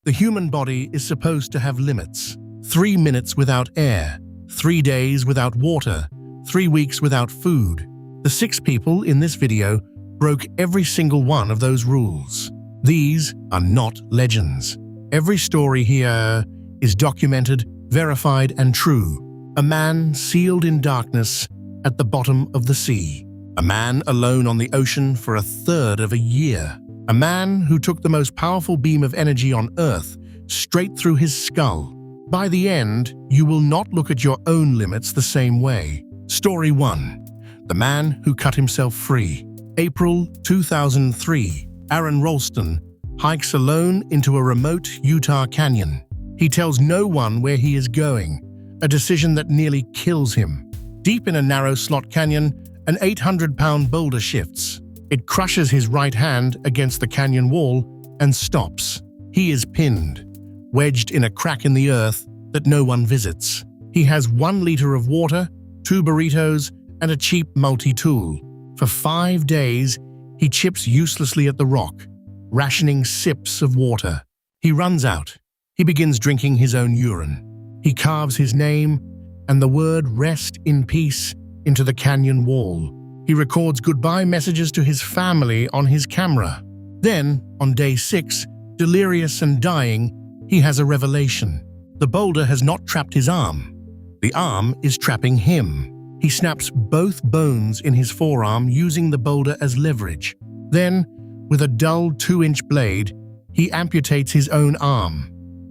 The human body is supposed to have limits. 3 minutes without air, 3 days without water, 3 weeks without food. The 6 people in this video broke every single one of those rules. These are not legends. Every story here is documented, verified, and true. A man sealed in darkness at the bottom of the sea. A man alone on the ocean for 1/3 of a year. A man who took the most powerful beam of energy on Earth straight through his skull. By the end, you will not look at your own limits the same way. Story 1. The man who cut himself free. April 2003. Aaron Ralston hikes alone into a remote Utah canyon. He tells no one where he is going, a decision that nearly kills him. Deep in a narrow slot canyon, an 800-pound boulder shifts. It crushes his right hand against the canyon wall and stops. He is pinned, wedged in a crack in the earth that no one visits. He has 1 liter of water, 2 burritos, and a cheap multi-tool. For 5 days, he chips uselessly at the rock, rationing sips of water. He runs out. He begins drinking his own urine. He carves his name and the word "rest in peace" into the canyon wall. He records goodbye messages to his family on his camera. Then, on day 6, delirious and dying, he has a revelation. The boulder has not trapped his arm. The arm is trapping him. He snaps both bones in his forearm using the boulder as leverage. Then, with a dull 2-inch blade, he amputates his own arm.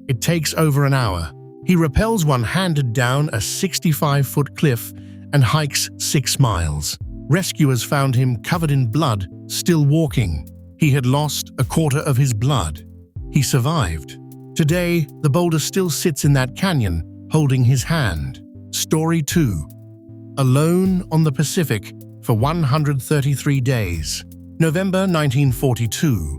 It takes over an hour. He rappels one-handed down a 65-foot cliff and hikes 6 miles. Rescuers found him covered in blood, still walking. He had lost 1/4 of his blood. He survived. Today, the boulder still sits in that canyon, holding his hand. Story 2. Alone on the Pacific for 133 days. November 1942.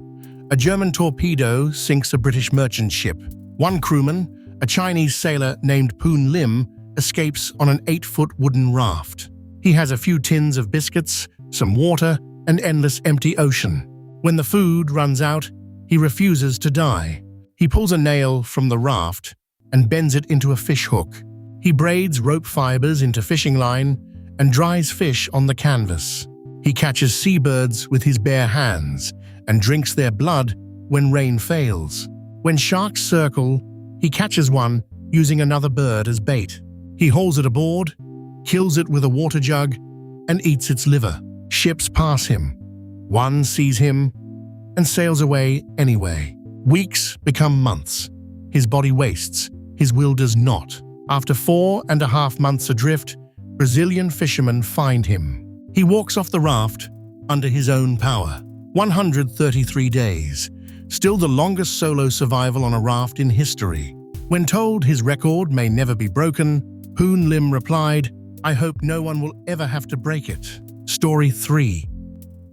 A German torpedo sinks a British merchant ship. One crewman, a Chinese sailor named Poon Lim, escapes on an 8-foot wooden raft. He has a few tins of biscuits, some water, and endless empty ocean. When the food runs out, he refuses to die. He pulls a nail from the raft and bends it into a fish hook. He braids rope fibers into fishing line and dries fish on the canvas. He catches seabirds with his bare hands and drinks their blood when rain fails. When sharks circle, he catches one using another bird as bait. He hauls it aboard, kills it with a water jug, and eats its liver. Ships pass him. One sees him and sails away anyway. Weeks become months. His body wastes. His will does not. After 4.5 months adrift, Brazilian fishermen find him. He walks off the raft under his own power. 133 days. Still the longest solo survival on a raft in history. When told his record may never be broken, Poon Lim replied, "I hope no one will ever have to break it." Story 3.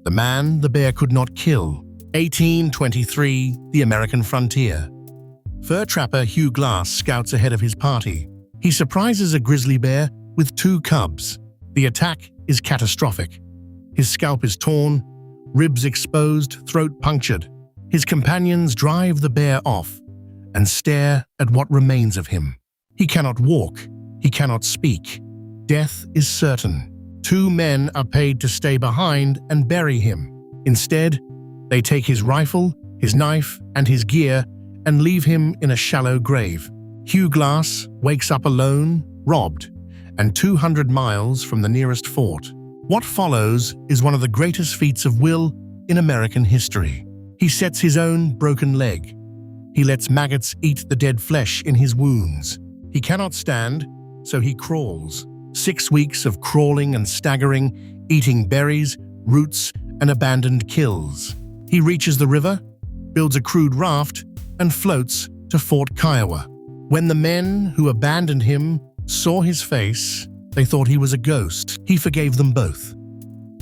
The man the bear could not kill. 1823, the American frontier. Fur trapper Hugh Glass scouts ahead of his party. He surprises a grizzly bear with 2 cubs. The attack is catastrophic. His scalp is torn, ribs exposed, throat punctured. His companions drive the bear off and stare at what remains of him. He cannot walk. He cannot speak. Death is certain. 2 men are paid to stay behind and bury him. Instead, they take his rifle, his knife, and his gear and leave him in a shallow grave. Hugh Glass wakes up alone, robbed, and 200 miles from the nearest fort. What follows is one of the greatest feats of will in American history. He sets his own broken leg. He lets maggots eat the dead flesh in his wounds. He cannot stand, so he crawls. 6 weeks of crawling and staggering, eating berries, roots, and abandoned kills. He reaches the river, builds a crude raft, and floats to Fort Kiowa. When the men who abandoned him saw his face, they thought he was a ghost. He forgave them both.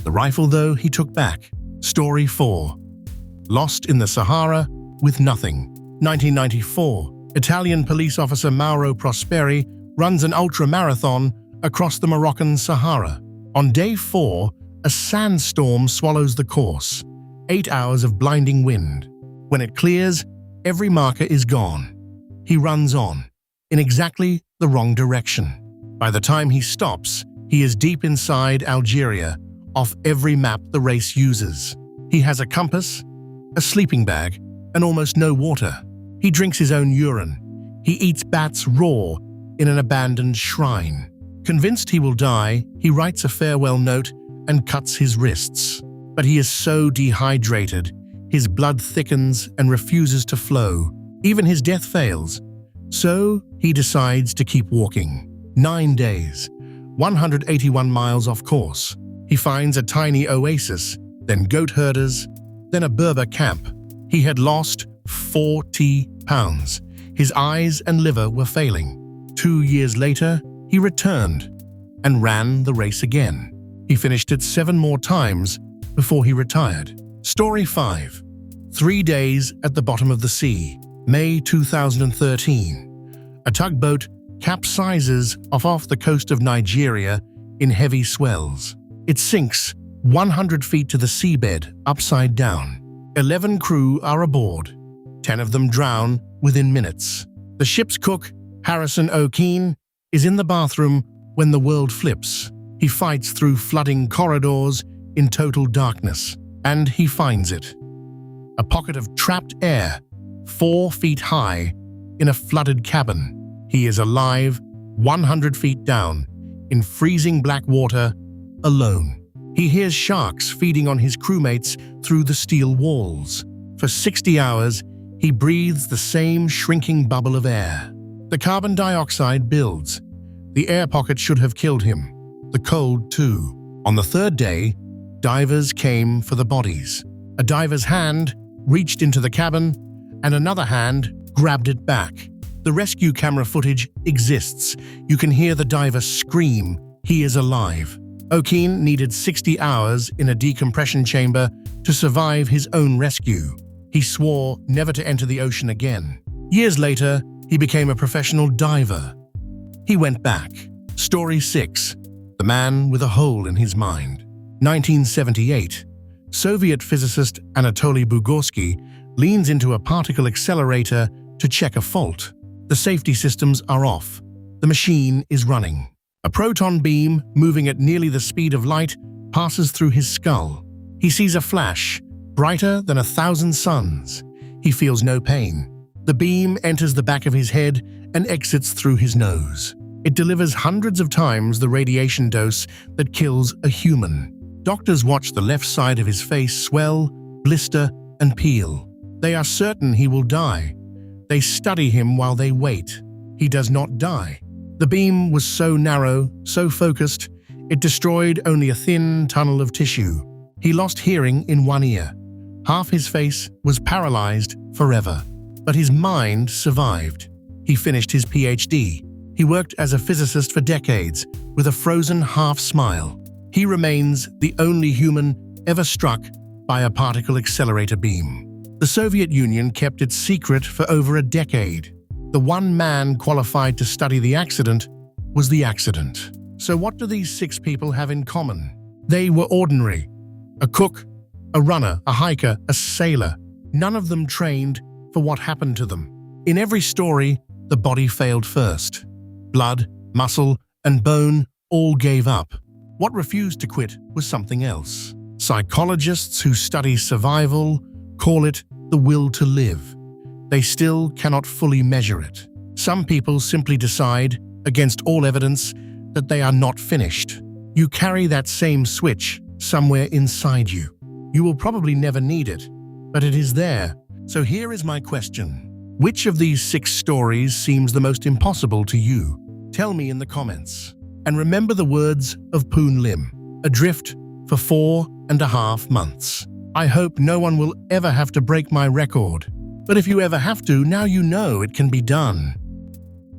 The rifle, though, he took back. Story 4. Lost in the Sahara with nothing. 1994. Italian police officer Mauro Prosperi runs an ultra-marathon across the Moroccan Sahara. On day 4, a sandstorm swallows the course. 8 hours of blinding wind. When it clears, Every marker is gone. He runs on, in exactly the wrong direction. By the time he stops, he is deep inside Algeria, off every map the race uses. He has a compass, a sleeping bag, and almost no water. He drinks his own urine. He eats bats raw in an abandoned shrine. Convinced he will die, he writes a farewell note and cuts his wrists. But he is so dehydrated, his blood thickens and refuses to flow. Even his death fails. So he decides to keep walking. 9 days, 181 miles off course. He finds a tiny oasis, then goat herders, then a Berber camp. He had lost 40 pounds. His eyes and liver were failing. 2 years later, he returned and ran the race again. He finished it 7 more times before he retired. Story 5. 3 days at the bottom of the sea. May 2013. A tugboat capsizes off the coast of Nigeria in heavy swells. It sinks 100 feet to the seabed upside down. 11 crew are aboard. 10 of them drown within minutes. The ship's cook, Harrison O'Keefe, is in the bathroom when the world flips. He fights through flooding corridors in total darkness, and he finds it. A pocket of trapped air, 4 feet high, in a flooded cabin. He is alive, 100 feet down, in freezing black water, alone. He hears sharks feeding on his crewmates through the steel walls. For 60 hours, he breathes the same shrinking bubble of air. The carbon dioxide builds. The air pocket should have killed him. The cold, too. On the 3rd day, divers came for the bodies. A diver's hand reached into the cabin, and another hand grabbed it back. The rescue camera footage exists. You can hear the diver scream, he is alive. O'Keefe needed 60 hours in a decompression chamber to survive his own rescue. He swore never to enter the ocean again. Years later, he became a professional diver. He went back. Story 6. The man with a hole in his mind. 1978. Soviet physicist Anatoly Bugorsky leans into a particle accelerator to check a fault. The safety systems are off. The machine is running. A proton beam, moving at nearly the speed of light, passes through his skull. He sees a flash, brighter than 1,000 suns. He feels no pain. The beam enters the back of his head and exits through his nose. It delivers hundreds of times the radiation dose that kills a human. Doctors watch the left side of his face swell, blister, and peel. They are certain he will die. They study him while they wait. He does not die. The beam was so narrow, so focused, it destroyed only a thin tunnel of tissue. He lost hearing in one ear. Half his face was paralyzed forever. But his mind survived. He finished his PhD. He worked as a physicist for decades, with a frozen half-smile. He remains the only human ever struck by a particle accelerator beam. The Soviet Union kept it secret for over a decade. The one man qualified to study the accident was the accident. So what do these 6 people have in common? They were ordinary. A cook, a runner, a hiker, a sailor. None of them trained for what happened to them. In every story, the body failed first. Blood, muscle, and bone all gave up. What refused to quit was something else. Psychologists who study survival call it the will to live. They still cannot fully measure it. Some people simply decide, against all evidence, that they are not finished. You carry that same switch somewhere inside you. You will probably never need it, but it is there. So here is my question. Which of these 6 stories seems the most impossible to you? Tell me in the comments. And remember the words of Poon Lim, adrift for 4.5 months. I hope no one will ever have to break my record. But if you ever have to, now you know it can be done.